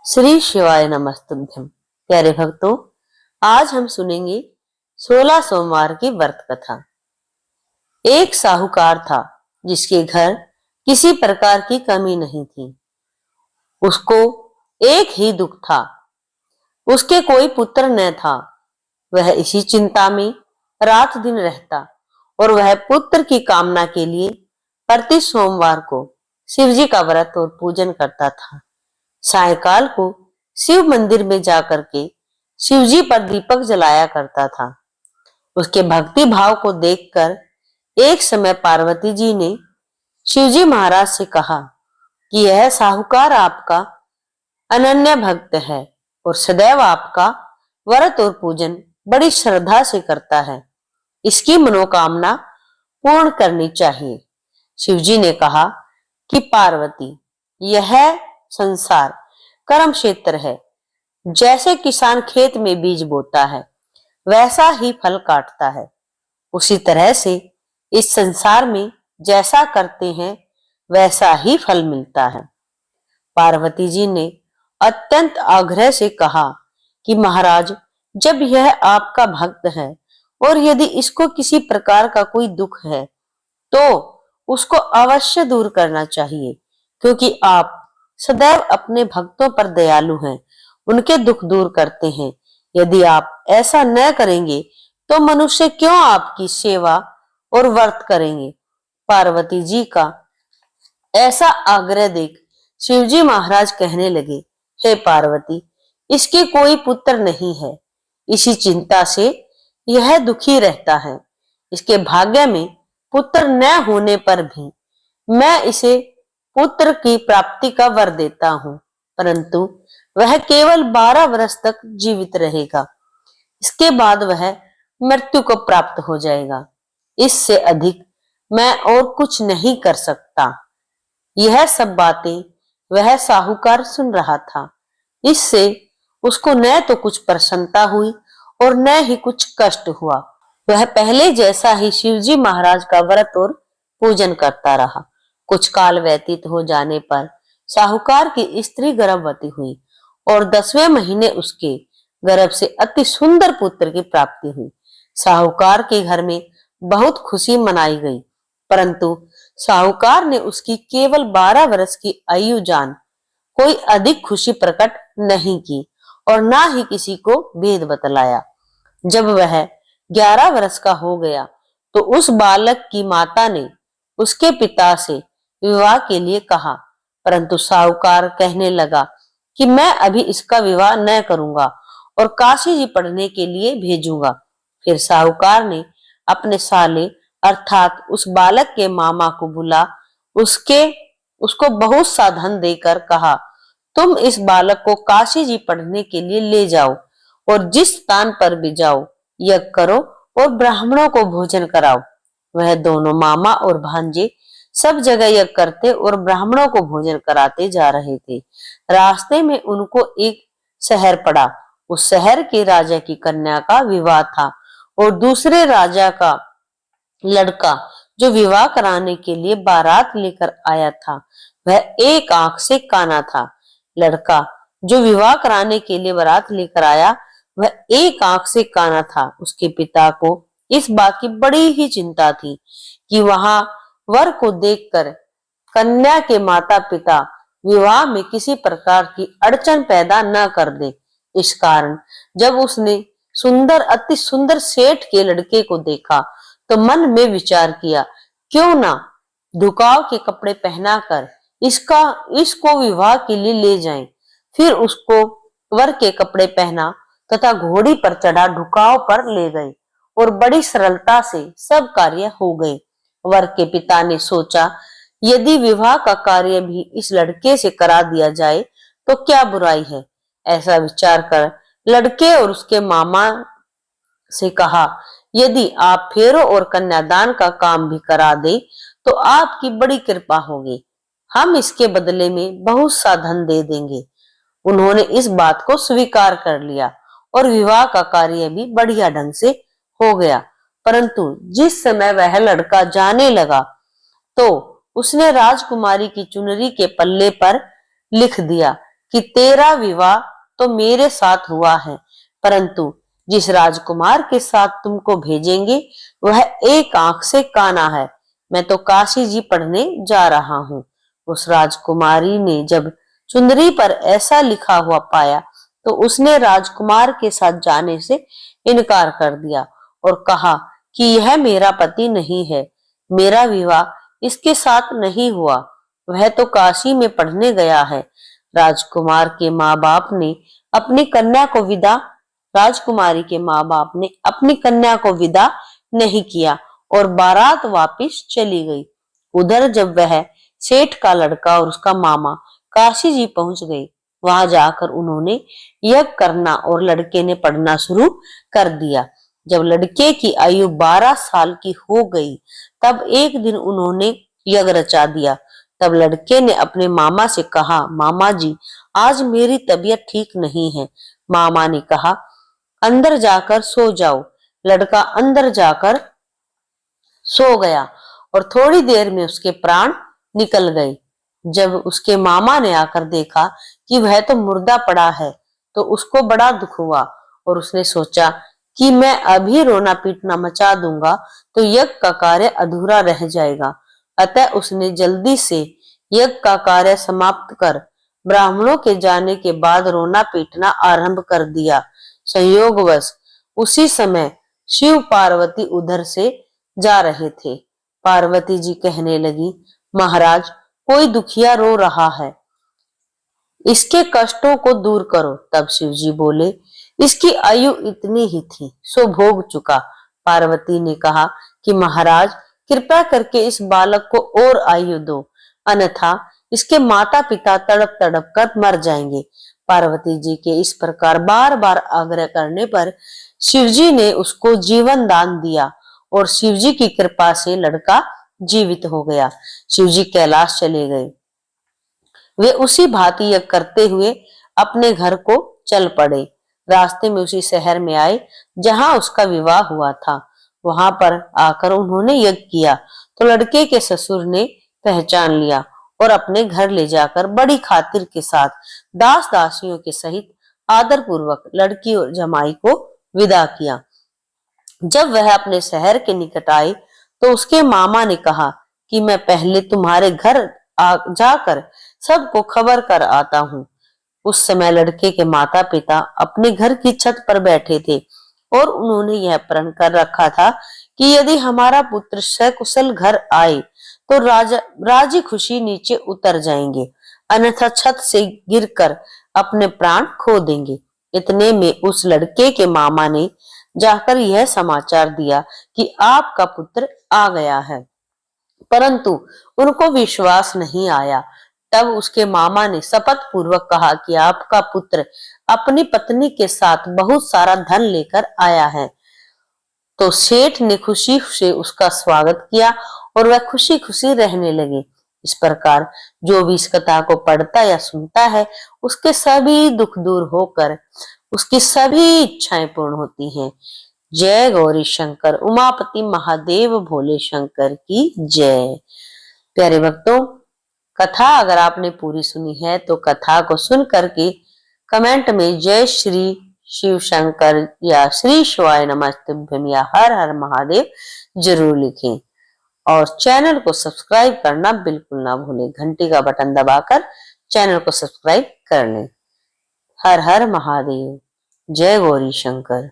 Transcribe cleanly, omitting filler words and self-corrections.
श्री शिवाय नमस्तुभ्यम। प्यारे भक्तों, आज हम सुनेंगे 16 सोमवार की व्रत कथा। एक साहूकार था जिसके घर किसी प्रकार की कमी नहीं थी। उसको एक ही दुख था, उसके कोई पुत्र न था। वह इसी चिंता में रात दिन रहता और वह पुत्र की कामना के लिए प्रति सोमवार को शिव जी का व्रत और पूजन करता था। सायंकाल को शिव मंदिर में जाकर के शिव जी पर दीपक जलाया करता था। उसके भक्ति भाव को देखकर एक समय पार्वती जी ने शिव जी महाराज से कहा कि यह साहूकार आपका अनन्य भक्त है और सदैव आपका व्रत और पूजन बड़ी श्रद्धा से करता है। इसकी मनोकामना पूर्ण करनी चाहिए। शिव जी ने कहा कि पार्वती, यह संसार कर्म क्षेत्र है। जैसे किसान खेत में बीज बोता है वैसा ही फल काटता है, उसी तरह से इस संसार में जैसा करते हैं वैसा ही फल मिलता है। पार्वती जी ने अत्यंत आग्रह से कहा कि महाराज, जब यह आपका भक्त है और यदि इसको किसी प्रकार का कोई दुख है तो उसको अवश्य दूर करना चाहिए, क्योंकि आप सदैव अपने भक्तों पर दयालु हैं, उनके दुख दूर करते हैं। यदि आप ऐसा न करेंगे तो मनुष्य क्यों आपकी सेवा और व्रत करेंगे। पार्वती जी का ऐसा आग्रह देख शिवजी महाराज कहने लगे, हे पार्वती, इसके कोई पुत्र नहीं है, इसी चिंता से यह दुखी रहता है। इसके भाग्य में पुत्र न होने पर भी मैं इसे पुत्र की प्राप्ति का वर देता हूं, परंतु वह केवल 12 वर्ष तक जीवित रहेगा। इसके बाद वह मृत्यु को प्राप्त हो जाएगा। इससे अधिक मैं और कुछ नहीं कर सकता। यह सब बातें वह साहूकार सुन रहा था। इससे उसको न तो कुछ प्रसन्नता हुई और न ही कुछ कष्ट हुआ। वह पहले जैसा ही शिवजी महाराज का व्रत और पूजन करता रहा। कुछ काल व्यतीत हो जाने पर साहूकार की स्त्री गर्भवती हुई और 10वें महीने उसके गर्भ से अति सुंदर पुत्र की प्राप्ति हुई। साहूकार के घर में बहुत खुशी मनाई गई, परंतु साहूकार ने उसकी केवल 12 वर्ष की आयु जान कोई अधिक खुशी प्रकट नहीं की और ना ही किसी को भेद बतलाया। जब वह 11 वर्ष का हो गया तो उस बालक की माता ने उसके पिता से विवाह के लिए कहा, परंतु साहूकार कहने लगा कि मैं अभी इसका विवाह न करूंगा और काशी जी पढ़ने के लिए भेजूंगा। फिर साहूकार ने अपने साले अर्थात उस बालक के मामा को बुला उसको बहुत सा धन देकर कहा, तुम इस बालक को काशी जी पढ़ने के लिए ले जाओ और जिस स्थान पर भी जाओ यज्ञ करो और ब्राह्मणों को भोजन कराओ। वह दोनों मामा और भांजे सब जगह यज्ञ करते और ब्राह्मणों को भोजन कराते जा रहे थे। रास्ते में उनको एक शहर पड़ा। उस शहर के राजा की कन्या का विवाह था और दूसरे राजा का लड़का जो विवाह कराने के लिए बारात लेकर आया था वह एक आंख से काना था। लड़का जो विवाह कराने के लिए बारात लेकर आया वह एक आंख से काना था। उसके पिता को इस बात की बड़ी ही चिंता थी कि वहां वर को देखकर कन्या के माता पिता विवाह में किसी प्रकार की अड़चन पैदा न कर दे। इस कारण जब उसने अति सुंदर सेठ के लड़के को देखा तो मन में विचार किया, क्यों ना दुकाव के कपड़े पहनाकर इसको विवाह के लिए ले जाएं। फिर उसको वर के कपड़े पहना तथा घोड़ी पर चढ़ा ढुकाव पर ले गए और बड़ी सरलता से सब कार्य हो गए। वर के पिता ने सोचा, यदि विवाह का कार्य भी इस लड़के से करा दिया जाए तो क्या बुराई है। ऐसा विचार कर लड़के और उसके मामा से कहा, यदि आप फेरों और कन्यादान का काम भी करा दे तो आपकी बड़ी कृपा होगी, हम इसके बदले में बहुत सा धन दे देंगे। उन्होंने इस बात को स्वीकार कर लिया और विवाह का कार्य भी बढ़िया ढंग से हो गया। परंतु जिस समय वह लड़का जाने लगा तो उसने राजकुमारी की चुनरी के पल्ले पर लिख दिया कि तेरा विवाह तो मेरे साथ हुआ है, परंतु जिस राजकुमार के साथ तुमको भेजेंगे वह एक आंख से काना है। मैं तो काशी जी पढ़ने जा रहा हूँ। उस राजकुमारी ने जब चुंदरी पर ऐसा लिखा हुआ पाया तो उसने राजकुमार के साथ जाने से इनकार कर दिया और कहा कि यह मेरा पति नहीं है, मेरा विवाह इसके साथ नहीं हुआ, वह तो काशी में पढ़ने गया है। राजकुमार के माँ बाप ने अपनी कन्या को विदा राजकुमारी के माँ बाप ने अपनी कन्या को विदा नहीं किया और बारात वापिस चली गई। उधर जब वह सेठ का लड़का और उसका मामा काशी जी पहुंच गए, वहां जाकर उन्होंने यज्ञ करना और लड़के ने पढ़ना शुरू कर दिया। जब लड़के की आयु 12 साल की हो गई तब एक दिन उन्होंने यज्ञ रचा दिया। तब लड़के ने अपने मामा से कहा, मामा जी आज मेरी तबीयत ठीक नहीं है। मामा ने कहा, अंदर जाकर सो जाओ। लड़का अंदर जाकर सो गया और थोड़ी देर में उसके प्राण निकल गए। जब उसके मामा ने आकर देखा कि वह तो मुर्दा पड़ा है तो उसको बड़ा दुख हुआ और उसने सोचा कि मैं अभी रोना पीटना मचा दूंगा तो यज्ञ का कार्य अधूरा रह जाएगा। अतः उसने जल्दी से यज्ञ का कार्य समाप्त कर ब्राह्मणों के जाने के बाद रोना पीटना आरंभ कर दिया। संयोगवश उसी समय शिव पार्वती उधर से जा रहे थे। पार्वती जी कहने लगी, महाराज कोई दुखिया रो रहा है, इसके कष्टों को दूर करो। तब शिव जी बोले, इसकी आयु इतनी ही थी सो भोग चुका। पार्वती ने कहा कि महाराज कृपया करके इस बालक को और आयु दो, अन्यथा इसके माता पिता तड़प तड़प कर मर जाएंगे। पार्वती जी के इस प्रकार बार बार आग्रह करने पर शिवजी ने उसको जीवन दान दिया और शिवजी की कृपा से लड़का जीवित हो गया। शिवजी कैलाश चले गए। वे उसी भांति यज्ञ करते हुए अपने घर को चल पड़े। रास्ते में उसी शहर में आए जहां उसका विवाह हुआ था। वहां पर आकर उन्होंने यज्ञ किया तो लड़के के ससुर ने पहचान लिया और अपने घर ले जाकर बड़ी खातिर के साथ दास दासियों के सहित आदर पूर्वक लड़की और जमाई को विदा किया। जब वह अपने शहर के निकट आए तो उसके मामा ने कहा कि मैं पहले तुम्हारे घर जाकर सबको खबर कर आता हूँ। उस समय लड़के के माता पिता अपने घर की छत पर बैठे थे और उन्होंने यह प्रण कर रखा था कि यदि हमारा पुत्र सकुशल घर आए तो राजी खुशी नीचे उतर जाएंगे, अन्यथा छत से गिरकर अपने प्राण खो देंगे। इतने में उस लड़के के मामा ने जाकर यह समाचार दिया कि आपका पुत्र आ गया है, परंतु उनको विश्वास नहीं आया। तब उसके मामा ने शपथ पूर्वक कहा कि आपका पुत्र अपनी पत्नी के साथ बहुत सारा धन लेकर आया है। तो सेठ ने खुशी से उसका स्वागत किया और वह खुशी खुशी रहने लगे। इस प्रकार जो भी इस कथा को पढ़ता या सुनता है उसके सभी दुख दूर होकर उसकी सभी इच्छाएं पूर्ण होती हैं। जय गौरी शंकर, उमापति महादेव भोले शंकर की जय। प्यारे भक्तों, कथा अगर आपने पूरी सुनी है तो कथा को सुन करके कमेंट में जय श्री शिव शंकर या श्री शिवाय नमस्तुभ्यम या हर हर महादेव जरूर लिखें और चैनल को सब्सक्राइब करना बिल्कुल ना भूलें। घंटी का बटन दबाकर चैनल को सब्सक्राइब कर लें। हर हर महादेव। जय गौरी शंकर।